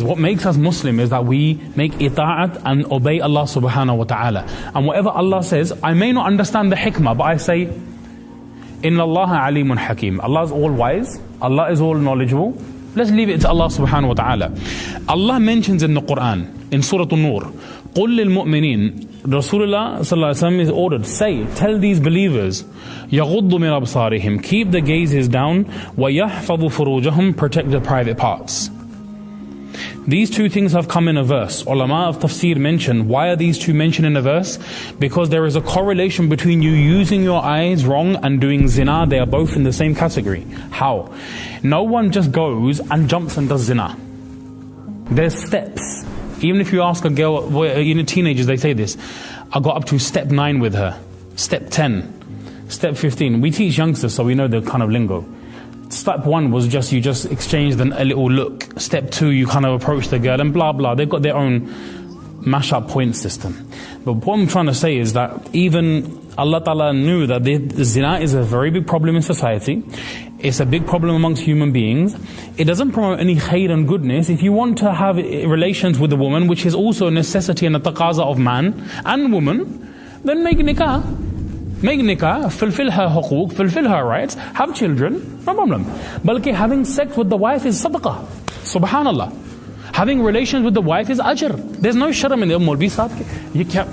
What makes us Muslim is that we make ita'at and obey Allah subhanahu wa ta'ala. And whatever Allah says, I may not understand the hikmah, but I say, Inna Allah alimun hakim. Allah is all wise, Allah is all knowledgeable. Let's leave it to Allah subhanahu wa ta'ala. Allah mentions in the Quran, in Surah An-Nur, قُلْ لِلْمُؤْمِنِينَ Rasulullah sallallahu alaihi wasallam is ordered, say, tell these believers, يَغُضُّ مِنْ أَبْصَارِهِمْ, keep the gazes down, وَيَحْفَظُ فُرُوجَهُمْ, protect the private parts. These two things have come in a verse. Ulama of tafsir mention, why are these two mentioned in a verse? Because there is a correlation between you using your eyes wrong and doing zina. They are both in the same category. How? No one just goes and jumps and does zina. There's steps. Even if you ask a girl, teenagers, they say this, I got up to step 9 with her, step 10, step 15. We teach youngsters, so we know the kind of lingo. Step 1 was just, you just exchanged a little look. Step 2, you kind of approach the girl and blah blah. They've got their own mash-up point system. But what I'm trying to say is that even Allah Ta'ala knew that the zina is a very big problem in society. It's a big problem amongst human beings. It doesn't promote any khair and goodness. If you want to have relations with a woman, which is also a necessity and a taqaza of man and woman, then make nikah. Make nikah, fulfill her huquq, fulfill her rights, have children, no problem. Balki having sex with the wife is sadaqah. Subhanallah. Having relations with the wife is ajr. There's no sharam in the Maulvi Sahab. Ye kya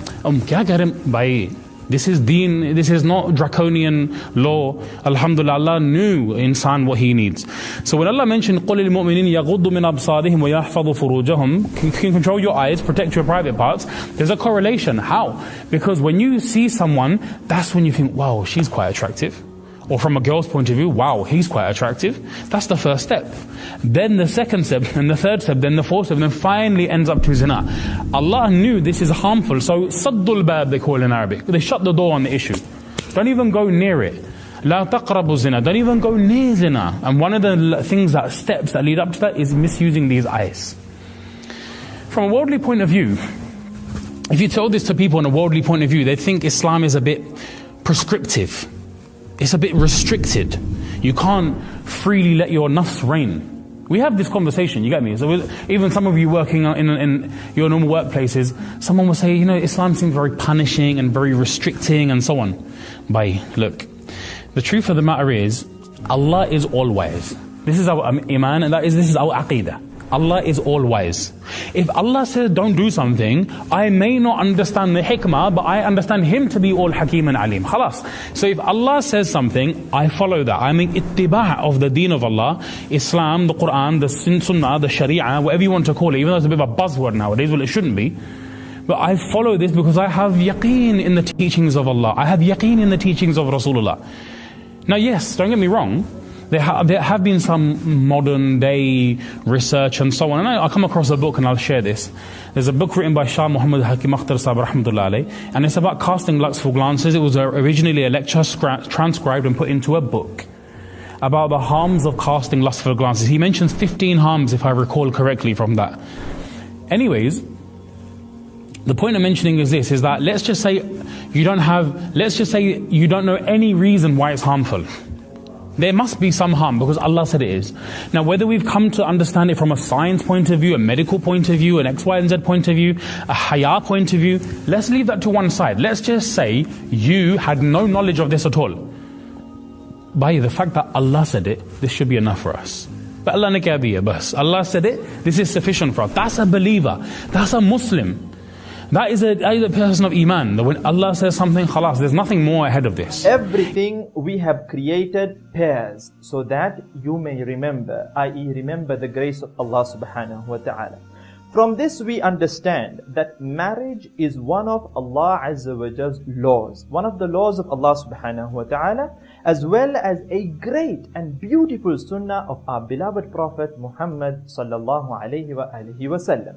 kar rahe bhai? This is deen, this is not draconian law. Alhamdulillah, Allah knew insan what he needs. So when Allah mentioned قُلِ الْمُؤْمِنِينَ يَغُضُّ مِنْ أَبْصَارِهِمْ وَيَحْفَظُ فُرُوجَهُمْ, you can control your eyes, protect your private parts. There's a correlation. How? Because when you see someone, that's when you think, wow, she's quite attractive. Or from a girl's point of view, wow, he's quite attractive. That's the first step. Then the second step, and the third step, then the fourth step, and then finally ends up to zina. Allah knew this is harmful, so saddul bab, they call it in Arabic. They shut the door on the issue. Don't even go near it. La taqrabu zina. Don't even go near zina. And one of the things, that steps that lead up to that is misusing these eyes. From a worldly point of view, if you told this to people in a worldly point of view, they'd think Islam is a bit prescriptive. It's a bit restricted. You can't freely let your nafs reign. We have this conversation, you get me? So even some of you working in your normal workplaces, someone will say, Islam seems very punishing and very restricting and so on. Bhai, look, the truth of the matter is, Allah is all-wise. This is our iman, and this is our aqidah. Allah is all-wise. If Allah says don't do something, I may not understand the hikmah, but I understand Him to be all hakim and alim. Khalas. So if Allah says something, I follow that. I mean ittiba' of the deen of Allah, Islam, the Quran, the Sunnah, the Sharia, whatever you want to call it, even though it's a bit of a buzzword nowadays, well it shouldn't be. But I follow this because I have yaqeen in the teachings of Allah. I have yaqeen in the teachings of Rasulullah. Now yes, don't get me wrong, there have been some modern day research and so on. And I'll come across a book and I'll share this. There's a book written by Shah Muhammad Hakim Akhtar Sahib rahmatullah alayh, and it's about casting lustful glances. It was originally a lecture transcribed and put into a book about the harms of casting lustful glances. He mentions 15 harms, if I recall correctly, from that. Anyways, the point I'm mentioning is this, is that let's just say you don't know any reason why it's harmful. There must be some harm because Allah said it is. Now whether we've come to understand it from a science point of view, a medical point of view, an X, Y and Z point of view, a haya point of view, let's leave that to one side. Let's just say you had no knowledge of this at all. By the fact that Allah said it, this should be enough for us. But Allah ne kya diya, bas. Allah said it, this is sufficient for us. That's a believer. That's a Muslim. That is a person of Iman. That when Allah says something, khalas, there's nothing more ahead of this. Everything we have created pairs so that you may remember, i.e. remember the grace of Allah subhanahu wa ta'ala. From this we understand that marriage is one of Allah Azza wa Jall's laws. One of the laws of Allah subhanahu wa ta'ala, as well as a great and beautiful sunnah of our beloved Prophet Muhammad sallallahu alayhi wa alihi wa sallam.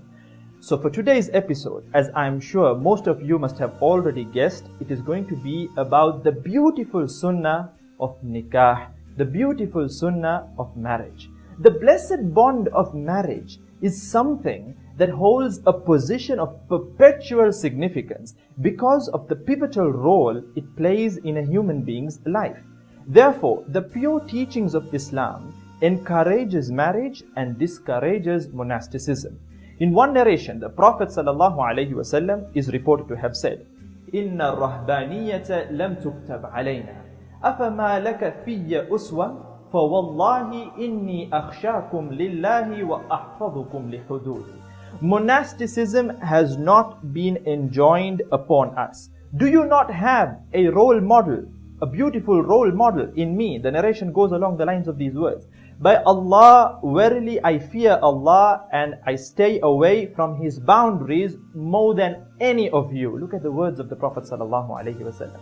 So for today's episode, as I'm sure most of you must have already guessed, it is going to be about the beautiful sunnah of nikah, the beautiful sunnah of marriage. The blessed bond of marriage is something that holds a position of perpetual significance because of the pivotal role it plays in a human being's life. Therefore, the pure teachings of Islam encourages marriage and discourages monasticism. In one narration, the Prophet ﷺ is reported to have said, إِنَّ الرَّهْبَانِيَّةَ لَمْ تُكْتَبْ عَلَيْنَا أَفَمَا لَكَ فِيَّ أُسْوَةٌ فَوَاللَّهِ إِنِّي أَخْشَاكُمْ لِلَّهِ وَأَحْفَظُكُمْ لِحُدُودِهِ. Monasticism has not been enjoined upon us. Do you not have a role model, a beautiful role model in me? The narration goes along the lines of these words. By Allah, verily I fear Allah and I stay away from His boundaries more than any of you. Look at the words of the Prophet ﷺ.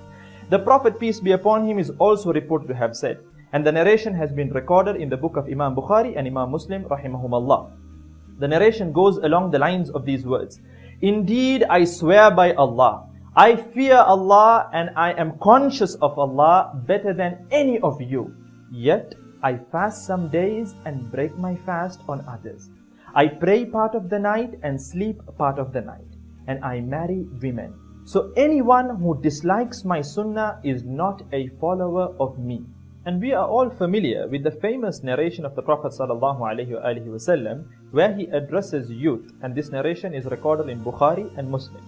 The Prophet, peace be upon him, is also reported to have said, and the narration has been recorded in the book of Imam Bukhari and Imam Muslim, rahimahumallah. The narration goes along the lines of these words. Indeed, I swear by Allah, I fear Allah and I am conscious of Allah better than any of you. Yet, I fast some days and break my fast on others. I pray part of the night and sleep part of the night. And I marry women. So anyone who dislikes my sunnah is not a follower of me. And we are all familiar with the famous narration of the Prophet ﷺ where he addresses youth. And this narration is recorded in Bukhari and Muslim.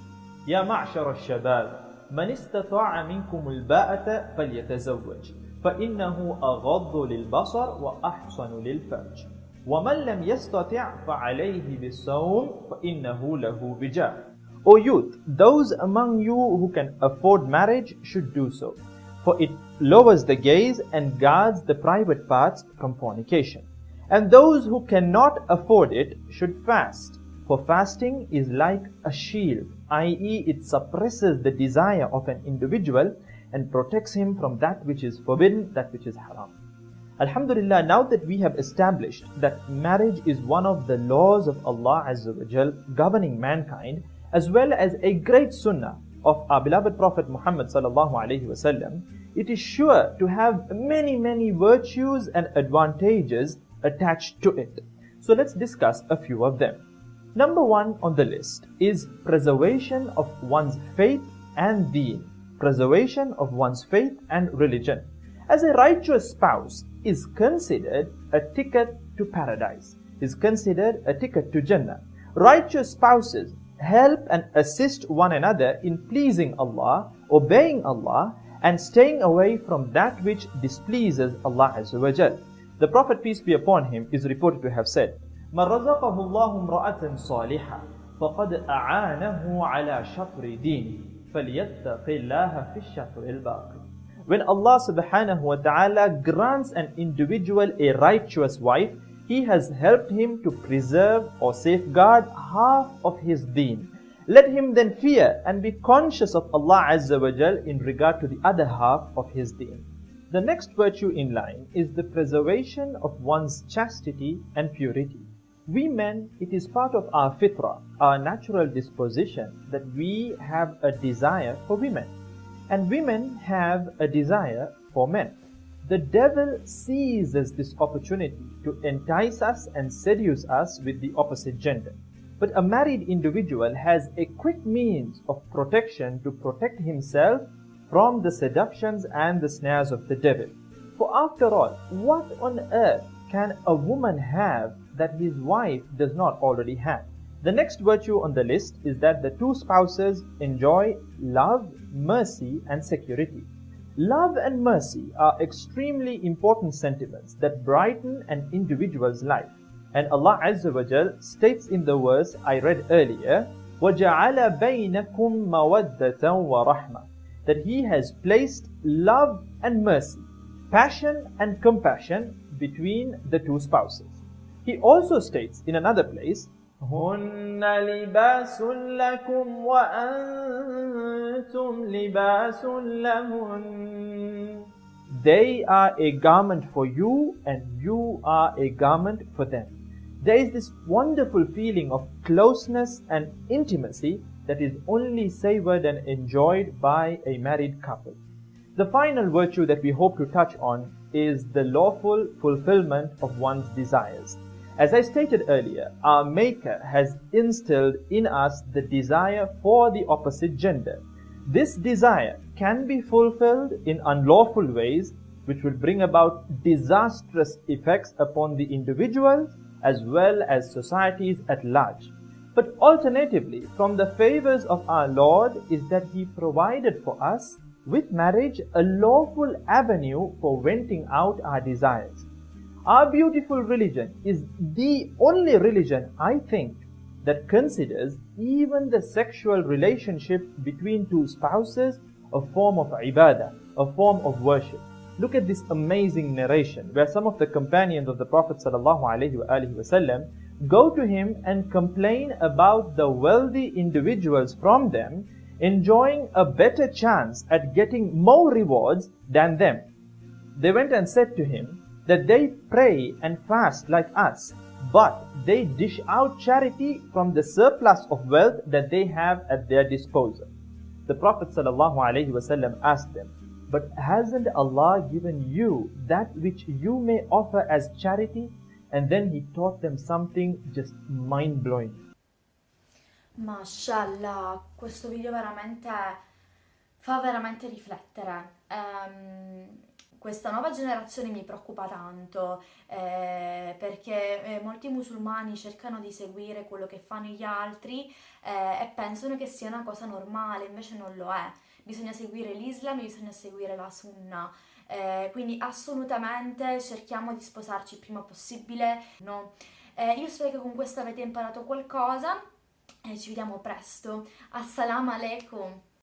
Ya ma'shar al-shabab, man istata'a minkum al-ba'ata falyatazawwaj. فإنه أغض للبصر وأحصن للفرج ومن لم يستطع فعليه بالصوم فإنه له وجاء. O youth, those among you who can afford marriage should do so, for it lowers the gaze and guards the private parts from fornication. And those who cannot afford it should fast, for fasting is like a shield, i.e. it suppresses the desire of an individual and protects him from that which is forbidden, that which is haram. Alhamdulillah, now that we have established that marriage is one of the laws of Allah Azza wa Jal governing mankind, as well as a great sunnah of our beloved Prophet Muhammad sallallahu alaihi wasallam, it is sure to have many virtues and advantages attached to it. So let's discuss a few of them. Number one on the list is preservation of one's faith and deen. Preservation of one's faith and religion. As a righteous spouse is considered a ticket to paradise, is considered a ticket to Jannah. Righteous spouses help and assist one another in pleasing Allah, obeying Allah, and staying away from that which displeases Allah Azza wa Jal. The Prophet, peace be upon him, is reported to have said, مَنْ رَزَقَهُ اللَّهُ امْرَأَةً صَالِحًا فَقَدْ أَعَانَهُ عَلَى شَطْرِ دِينِهِ. When Allah subhanahu wa ta'ala grants an individual a righteous wife, He has helped him to preserve or safeguard half of his deen. Let him then fear and be conscious of Allah Azza wa Jal in regard to the other half of his deen. The next virtue in line is the preservation of one's chastity and purity. We men, it is part of our fitrah, our natural disposition, that we have a desire for women. And women have a desire for men. The devil seizes this opportunity to entice us and seduce us with the opposite gender. But a married individual has a quick means of protection to protect himself from the seductions and the snares of the devil. For after all, what on earth can a woman have that his wife does not already have? The next virtue on the list is that the two spouses enjoy love, mercy, and security. Love and mercy are extremely important sentiments that brighten an individual's life. And Allah Azza wa Jal states in the verse I read earlier, وَجَعَلَ بَيْنَكُمْ مَوَدَّةً وَرَحْمَةً, that He has placed love and mercy, passion and compassion between the two spouses. He also states in another place, هُنَّ لِبَاسٌ لَكُمْ وَأَنْتُمْ لِبَاسٌ لَهُنَّ. They are a garment for you and you are a garment for them. There is this wonderful feeling of closeness and intimacy that is only savored and enjoyed by a married couple. The final virtue that we hope to touch on is the lawful fulfillment of one's desires. As I stated earlier, our Maker has instilled in us the desire for the opposite gender. This desire can be fulfilled in unlawful ways which will bring about disastrous effects upon the individuals as well as societies at large. But alternatively, from the favors of our Lord is that He provided for us with marriage a lawful avenue for venting out our desires. Our beautiful religion is the only religion, I think, that considers even the sexual relationship between two spouses a form of ibadah, a form of worship. Look at this amazing narration where some of the companions of the Prophet ﷺ go to him and complain about the wealthy individuals from them enjoying a better chance at getting more rewards than them. They went and said to him that they pray and fast like us, but they dish out charity from the surplus of wealth that they have at their disposal. The Prophet ﷺ asked them, but hasn't Allah given you that which you may offer as charity? And then he taught them something just mind-blowing. Mashallah, questo video fa veramente riflettere. Questa nuova generazione mi preoccupa tanto perché molti musulmani cercano di seguire quello che fanno gli altri e pensano che sia una cosa normale, invece non lo è. Bisogna seguire l'Islam, bisogna seguire la Sunnah. Quindi assolutamente cerchiamo di sposarci il prima possibile. No? Io spero che con questo avete imparato qualcosa e ci vediamo presto. Assalamu alaikum.